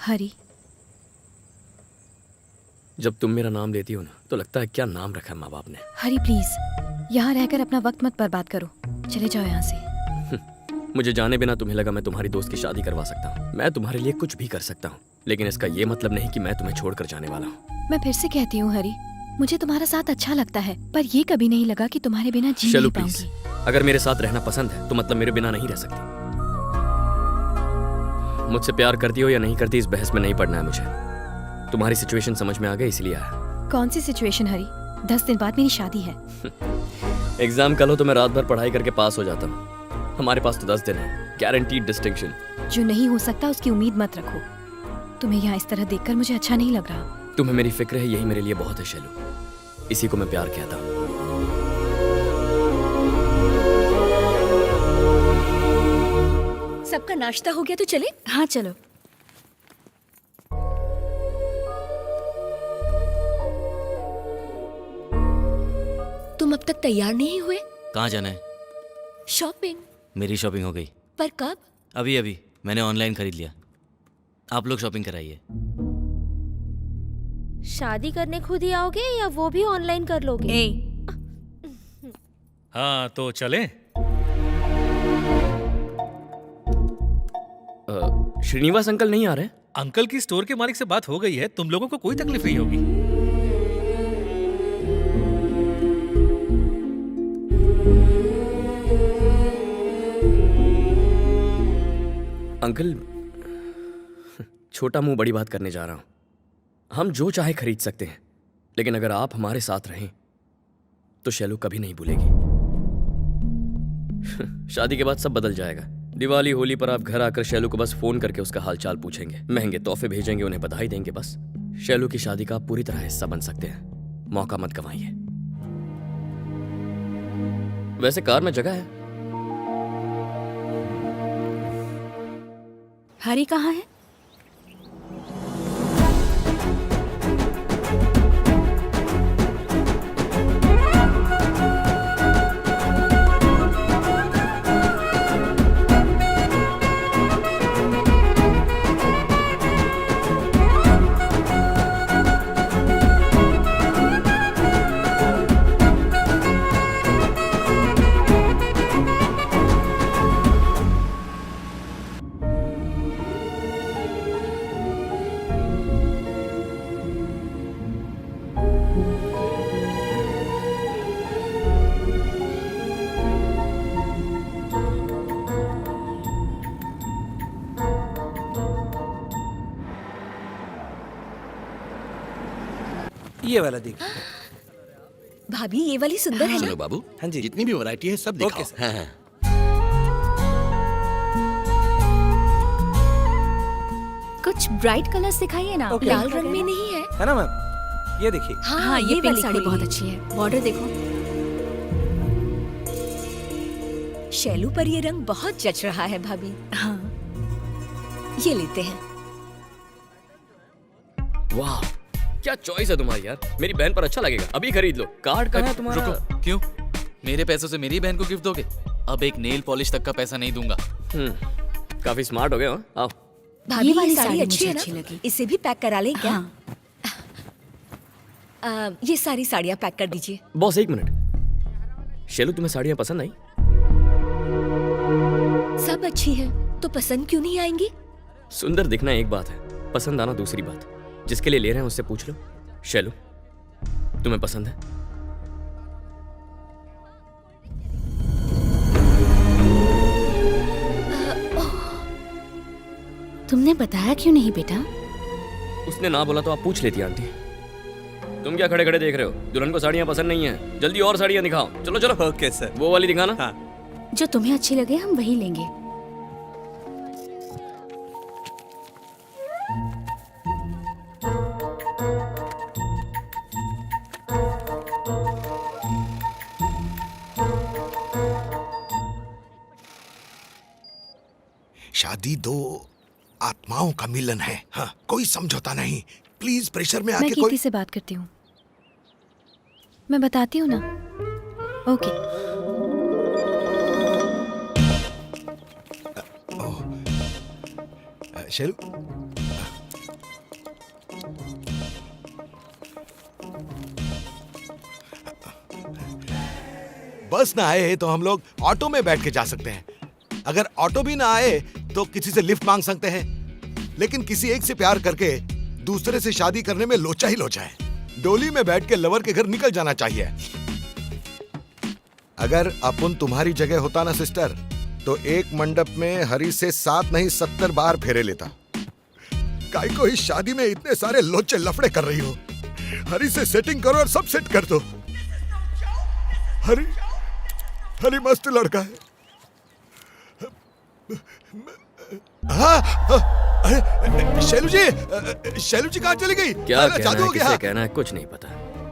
हरी। जब तुम मेरा नाम लेती हो ना तो लगता है क्या नाम रखा है माँ बाप ने। हरी प्लीज, यहाँ रहकर अपना वक्त मत बर्बाद करो, चले जाओ यहाँ से। मुझे जाने बिना तुम्हें लगा मैं तुम्हारी दोस्त की शादी करवा सकता हूँ। मैं तुम्हारे लिए कुछ भी कर सकता हूँ, लेकिन इसका ये मतलब नहीं कि मैं तुम्हें छोड़कर जाने वाला हूँ। मैं फिर से कहती हूँ हरी, मुझे तुम्हारा साथ अच्छा लगता है, पर ये कभी नहीं लगा कि तुम्हारे बिना जी चलो नहीं प्लीज, पाऊंगी। अगर मेरे साथ रहना पसंद है तो मतलब मेरे बिना नहीं रह सकती। मुझसे प्यार करती हो या नहीं करती इस बहस में नहीं पड़ना है मुझे। तुम्हारी सिचुएशन समझ में आ गई इसलिए आया। कौन सी सिचुएशन हरी? 10 दिन बाद मेरी शादी है। एग्जाम कल हो तो मैं रात भर पढ़ाई करके पास हो जाता हूँ। हमारे पास तो 10 दिन है, गारंटीड डिस्टिंक्शन। जो नहीं हो सकता उसकी उम्मीद मत रखो। तुम्हें यहाँ इस तरह देखकर मुझे अच्छा नहीं लग रहा। तुम्हें मेरी फिक्र है, यही मेरे लिए बहुत है शैलू। इसी को मैं प्यार कहता हूँ। सबका नाश्ता हो गया तो चले? हाँ चलो। तुम अब तक तैयार नहीं हुए? कहाँ जाना है? शॉपिंग। मेरी शॉपिंग हो गई। पर कब? अभी अभी मैंने ऑनलाइन खरीद लिया। आप लोग शॉपिंग कराइए। शादी करने खुद ही आओगे या वो भी ऑनलाइन कर लोगे? हाँ तो चलें। श्रीनिवास अंकल नहीं आ रहे? अंकल की स्टोर के मालिक से बात हो गई है, तुम लोगों को कोई तकलीफ नहीं होगी। अंकल, छोटा मुंह बड़ी बात करने जा रहा हूं। हम जो चाहे खरीद सकते हैं, लेकिन अगर आप हमारे साथ रहें तो शैलू कभी नहीं भूलेगी। शादी के बाद सब बदल जाएगा। दिवाली होली पर आप घर आकर शैलू को बस फोन करके उसका हालचाल पूछेंगे, महंगे तोहफे भेजेंगे, उन्हें बधाई देंगे। बस शैलू की शादी का आप पूरी तरह हिस्सा बन सकते हैं। मौका मत गंवाइए। वैसे कार में जगह है। हरी कहाँ है? ये वाला देखिए। भाभी ये वाली सुंदर है ना? चलो बाबू, हाँ जी। जितनी भी वैरायटी है सब दिखाओ। Okay sir. हाँ, हाँ। कुछ ब्राइट कलर्स दिखाइए ना। ओके। लाल रंग में नहीं है? है ना मैम? ये देखिए। हाँ, ये पिंक वाली साड़ी खोलिए। बहुत अच्छी है। बॉर्डर देखो। शैलू पर ये रंग बहुत जच रहा है भाभी। हाँ। ये लेते हैं। वाह, क्या चॉइस है तुम्हारी यार। मेरी बहन पर अच्छा लगेगा, अभी खरीद लो। कार्ड कहाँ है तुम्हारा? रुको, क्यों? मेरे पैसों से मेरी बहन को गिफ्ट दोगे? अब एक नेल पॉलिश तक का पैसा नहीं दूंगा। काफी स्मार्ट हो गए हो। आओ। भाभी ये वाली ये साड़ी साड़ी मुझे अच्छी है अच्छी ना? लगी। इसे भी पैक करा लें क्या? हाँ। ये सारी साड़ियाँ पैक कर दीजिए। बॉस एक मिनट, शैलू तुम्हें साड़ियाँ पसंद आई? सब अच्छी हैं, तो पसंद क्यों नहीं आएंगी? सुंदर दिखना एक बात है, पसंद आना दूसरी बात। जिसके लिए ले रहे हैं उससे पूछ लो। शैलू, तुम्हें पसंद है? तुमने बताया क्यों नहीं बेटा? उसने ना बोला तो आप पूछ लेती आंटी। तुम क्या खड़े खड़े देख रहे हो? दुल्हन को साड़ियाँ पसंद नहीं है? जल्दी और साड़ियाँ दिखाओ। चलो चलो। Okay sir. वो वाली दिखाना। हाँ। जो तुम्हें अच्छी लगे हम वही लेंगे। शादी दो आत्माओं का मिलन है। हाँ, कोई समझौता नहीं। प्लीज प्रेशर में मैं आके कीर्ति कोई। से बात करती हूँ, मैं बताती हूँ ना। ओके। शैलू, बस ना आए तो हम लोग ऑटो में बैठ के जा सकते हैं। अगर ऑटो भी ना आए तो किसी से लिफ्ट मांग सकते हैं। लेकिन किसी एक से प्यार करके दूसरे से शादी करने में लोचा ही लोचा है। डोली में बैठ के लवर के घर निकल जाना चाहिए। अगर अपन तुम्हारी जगह होता ना सिस्टर, तो एक मंडप में हरी से 7 नहीं 70 बार फेरे लेता। काई को इस शादी में इतने सारे लोचे लफड़े कर रही हो? हरी से सेटिंग करो और सब सेट कर दो। हरी मस्त लड़का है। हाँ, शैलू जी कहाँ चली गई? क्या कहना जादू है, हो गया। किसे कहना है, कुछ नहीं पता।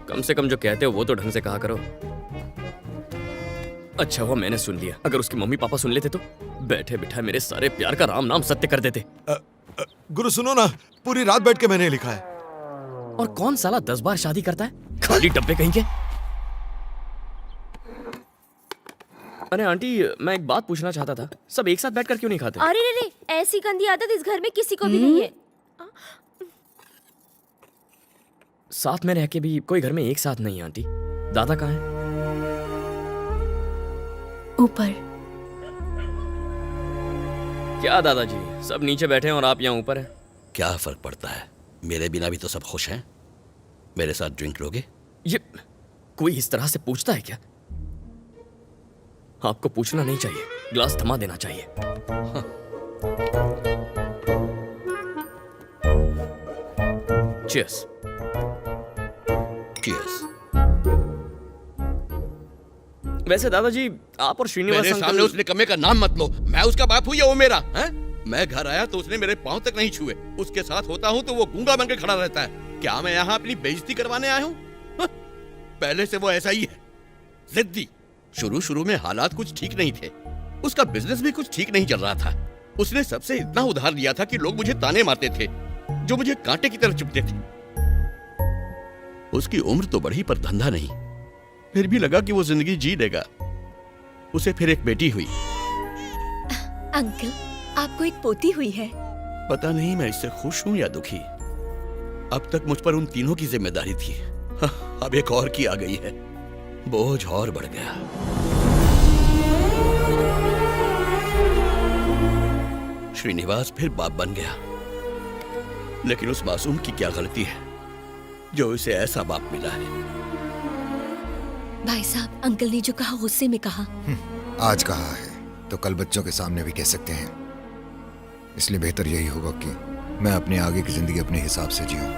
कम से कम जो कहते हो वो तो ढंग से कहा करो। अच्छा हुआ मैंने सुन लिया, अगर उसकी मम्मी पापा सुन लेते तो बैठे बिठाए मेरे सारे प्यार का राम नाम सत्य कर देते। गुरु सुनो ना, पूरी रात बैठ के मैंने लिखा है। और कौन साला 10 बार शादी करता है? खाली डब्बे कहीं के। अरे आंटी, मैं एक बात पूछना चाहता था, सब एक साथ बैठकर क्यों नहीं खाते? अरे रे रे, ऐसी गंदी आदत इस घर में किसी को भी नहीं है। साथ में रह के भी कोई घर में एक साथ नहीं है। आंटी, दादा कहाँ है? ऊपर। क्या दादाजी, सब नीचे बैठे हैं और आप यहाँ ऊपर हैं? क्या फर्क पड़ता है, मेरे बिना भी तो सब खुश हैं। मेरे साथ ड्रिंक लोगे? ये कोई इस तरह से पूछता है क्या? आपको पूछना नहीं चाहिए, ग्लास थमा देना चाहिए। चीयर्स। चीयर्स। वैसे दादाजी, आप और श्रीनिवास मेरे सामने उस निकम्मे का नाम मत लो। मैं उसका बाप हूँ या वो मेरा है? मैं घर आया तो उसने मेरे पांव तक नहीं छुए। उसके साथ होता हूँ तो वो गूंगा बनकर खड़ा रहता है। क्या मैं यहाँ अपनी बेइज्जती करवाने आया हूँ? पहले से वो ऐसा ही है, जिद्दी। शुरू में हालात कुछ ठीक नहीं थे, उसका बिजनेस भी कुछ ठीक नहीं चल रहा था। उसने सबसे इतना उधार लिया था कि लोग मुझे ताने मारते थे, जो मुझे कांटे की तरह चुभते थे। उसकी उम्र तो बढ़ी पर धंधा नहीं। फिर भी लगा कि वो जिंदगी जी लेगा। उसे फिर एक बेटी हुई। अंकल, आपको एक पोती हुई है। पता नहीं मैं इससे खुश हूं या दुखी। अब तक मुझ पर उन तीनों की जिम्मेदारी थी, अब एक और की आ गई है। बोझ और बढ़ गया। श्रीनिवास फिर बाप बन गया, लेकिन उस मासूम की क्या गलती है जो उसे ऐसा बाप मिला है? भाई साहब, अंकल ने जो कहा गुस्से में कहा। आज कहा है तो कल बच्चों के सामने भी कह सकते हैं। इसलिए बेहतर यही होगा कि मैं अपने आगे की जिंदगी अपने हिसाब से जीऊं।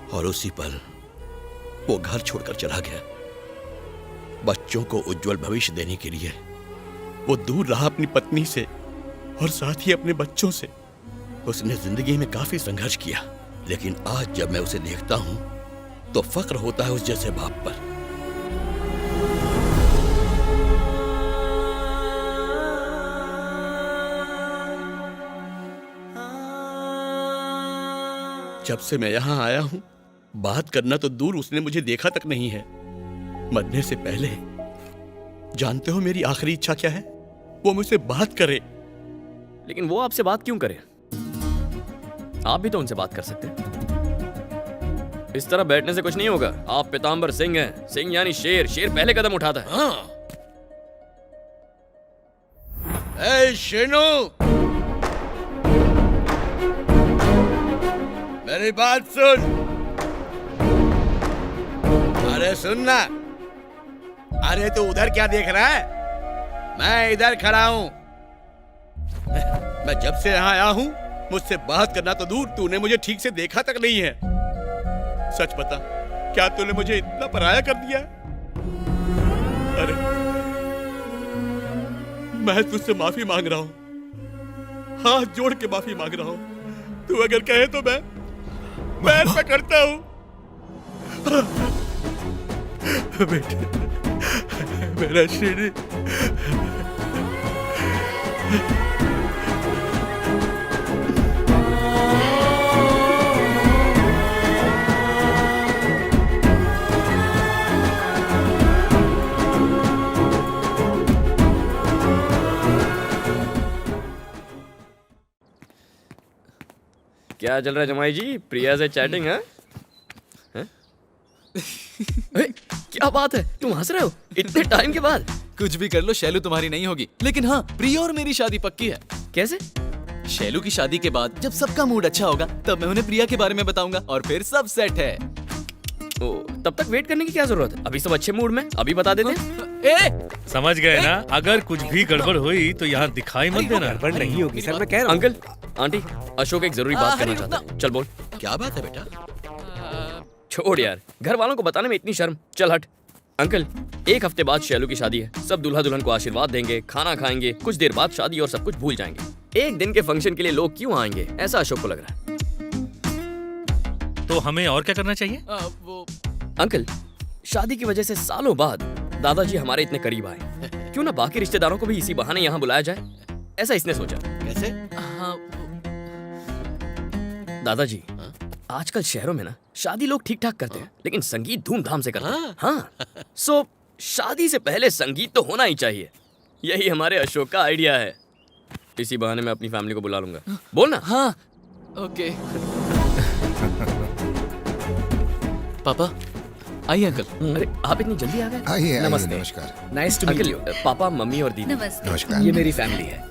और उसी पल वो घर छोड़कर चला गया। बच्चों को उज्जवल भविष्य देने के लिए वो दूर रहा अपनी पत्नी से और साथ ही अपने बच्चों से। उसने जिंदगी में काफी संघर्ष किया, लेकिन आज जब मैं उसे देखता हूं तो फक्र होता है उस जैसे बाप पर। जब से मैं यहां आया हूं, बात करना तो दूर, उसने मुझे देखा तक नहीं है। मरने से पहले जानते हो मेरी आखिरी इच्छा क्या है? वो मुझसे बात करे। लेकिन वो आपसे बात क्यों करे? आप भी तो उनसे बात कर सकते हैं। इस तरह बैठने से कुछ नहीं होगा। आप पीताम्बर सिंह हैं। सिंह यानी शेर। शेर पहले कदम उठाता है। हाँ। ए शेनो, मेरी बात सुन। अरे सुनना। अरे तू उधर क्या देख रहा है? मैं इधर खड़ा हूं। मैं जब से यहाँ आया हूं, मुझसे बात करना तो दूर, तूने मुझे ठीक से देखा तक नहीं है। सच बता, क्या तूने मुझे इतना पराया कर दिया? अरे मैं तुझसे माफी मांग रहा हूं, हाथ जोड़ के माफी मांग रहा हूं। तू अगर कहे तो मैं पैर पकड़ता हूं। बेटे, मेरा श्री। क्या चल रहा है जमाई जी? प्रिया से चैटिंग है? क्या बात है, तुम हंस रहे हो इतने टाइम के बाद? कुछ भी कर लो, शैलू तुम्हारी नहीं होगी। लेकिन हाँ, प्रिया और मेरी शादी पक्की है। कैसे? शैलू की शादी के बाद जब सबका मूड अच्छा होगा तब मैं उन्हें प्रिया के बारे में बताऊंगा और फिर सब सेट है। ओ, तब तक वेट करने की क्या जरूरत है? अभी सब अच्छे मूड में, अभी बता देते हैं। समझ गए ना? अगर कुछ भी गड़बड़ हुई तो यहाँ दिखाई मत देना। गड़बड़ नहीं होगी सर, मैं कह रहा हूँ। अंकल, आंटी, अशोक एक जरूरी बात करना चाहता है। चल बोल। क्या बात है बेटा? छोड़ यार, घर वालों को बताने में इतनी शर्म। चल हट। अंकल, 1 हफ्ते बाद शैलू की शादी है। सब दूल्हा दुल्हन को आशीर्वाद देंगे, खाना खाएंगे, कुछ देर बाद शादी और सब कुछ भूल जाएंगे। 1 दिन के फंक्शन के लिए लोग क्यों आएंगे, ऐसा अशोक को लग रहा है। तो हमें और क्या करना चाहिए? वो अंकल, शादी की वजह से सालों बाद दादाजी हमारे इतने करीब आए। क्यों ना बाकी रिश्तेदारों को भी इसी बहाने यहाँ बुलाया जाए, ऐसा इसने सोचा। कैसे? हाँ, दादाजी, आजकल शहरों में ना शादी लोग ठीक ठाक करते हैं, लेकिन संगीत धूमधाम से करते हैं। हाँ, सो शादी से पहले संगीत तो होना ही चाहिए। यही हमारे अशोक का आइडिया है। इसी बहाने मैं अपनी फैमिली को बुला लूंगा। बोल ना। हाँ, ओके। पापा, आइए अंकल। अरे आप इतनी जल्दी आ गए? आइए आइए, नमस्ते। नमस्कार। नाइस अंकल, पापा, मम्मी और दीदी। नमस्ते। नमस्कार। ये मेरी फैमिली है।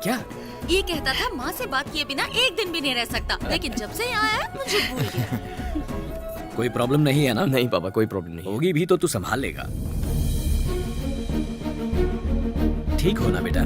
क्या? ये कहता था माँ से बात किए बिना एक दिन भी नहीं रह सकता, लेकिन जब से यहाँ आया मुझे भूल गया। कोई प्रॉब्लम नहीं है ना? नहीं पापा, कोई प्रॉब्लम नहीं। होगी भी तो तू संभाल लेगा। ठीक हो ना बेटा?